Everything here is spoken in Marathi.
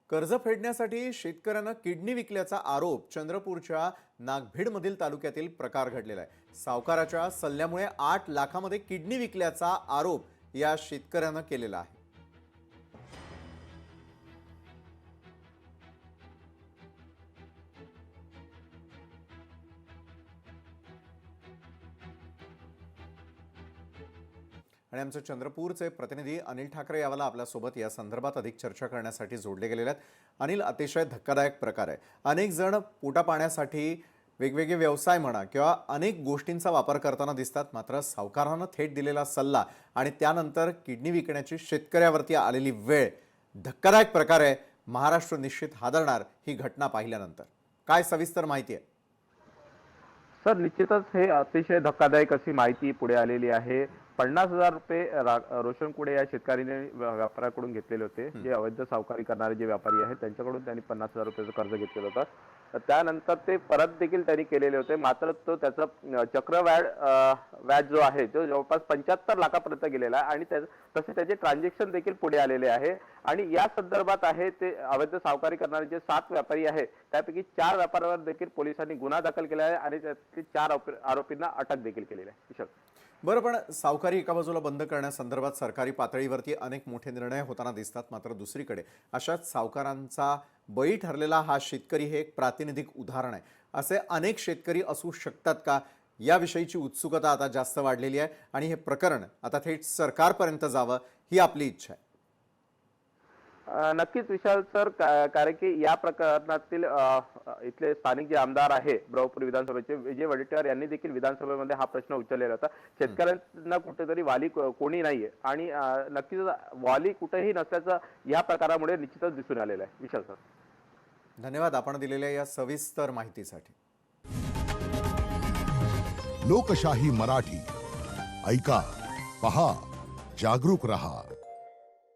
कर्ज फेडण्यासाठी शेतकऱ्यांना किडनी विकल्याचा आरोप चंद्रपूरच्या नागभीडमधील तालुक्यातील प्रकार घडलेला आहे। सावकाराच्या सल्ल्यामुळे 8 लाखांमध्ये किडनी विकल्याचा आरोप या शेतकऱ्यानं केलेला आहे। आणि आमचे चंद्रपूरचे प्रतिनिधी अनिल ठाकरे यावाला आपल्या सोबत या संदर्भात अधिक चर्चा करण्यासाठी जोडले गेलेले आहेत। अनिल, अतिशय धक्कादायक प्रकार आहे। अनेक जण पोटा पाण्यासाठी वेगवेगळे व्यवसाय म्हणा किंवा अनेक गोष्टींचा वापर करताना दिसतात, मात्र सावकारानं थेट दिलेला सल्ला आणि त्यानंतर किडनी विकण्याची शेतकऱ्यावरती आलेली वेळ धक्कादायक प्रकार आहे। महाराष्ट्र निश्चित हादरणार ही घटना पाहिल्यानंतर। काय सविस्तर माहिती आहे? सर, निश्चितच हे अतिशय धक्कादायक अशी माहिती पुढे आलेली आहे। 50,000 रुपये रोशन कुडे या शेतकऱ्याने व्यापाऱ्याकडून घेतलेले होते। जे अवैध सावकारी करणारे जे व्यापारी आहेत त्यांच्याकडून त्यांनी 50,000 रुपयाचं कर्ज घेतलेलं होतं। त्यानंतर ते परत देखील त्यांनी केलेले होते, मात्र तो त्याचा व्याज जो आहे तो जवळपास 75 लाखापर्यंत गेलेला आहे आणि तसे त्याचे ट्रान्झॅक्शन देखील पुढे आलेले आहे। आणि या संदर्भात आहे ते अवैध सावकारी करणारे जे 7 व्यापारी आहेत त्यापैकी 4 व्यापाऱ्यांवर देखील पोलिसांनी गुन्हा दाखल केला आहे आणि त्यातील 4 आरोपींना अटक देखील केलेली आहे। बरं, पण सावकारी एका बाजूला बंद करण्यासंदर्भात सरकारी पातळीवरती अनेक मोठे निर्णय होताना दिसतात, मात्र दुसरीकडे अशाच सावकारांचा बळी ठरलेला हा शेतकरी हे एक प्रातिनिधिक उदाहरण आहे। असे अनेक शेतकरी असू शकतात का, याविषयीची उत्सुकता आता जास्त वाढलेली आहे आणि हे प्रकरण आता थेट सरकारपर्यंत जावं ही आपली इच्छा आहे। नक्कीच विशाल सर, कारण की या प्रकरणातील इथले स्थानिक जे आमदार आहे ब्रह्मपूर विधानसभेचे विजय वडेट्टीवार यांनी देखील विधानसभेमध्ये हा प्रश्न उचललेला होता। शेतकऱ्यांना कुठेतरी वाली कोणी नाहीये आणि नक्कीच वाली कुठेही नसल्याचं या प्रकारामुळे निश्चितच दिसून आलेलं आहे। विशाल सर, धन्यवाद आपण दिलेल्या या सविस्तर माहितीसाठी। लोकशाही मराठी ऐका, पहा, जागरूक रहा।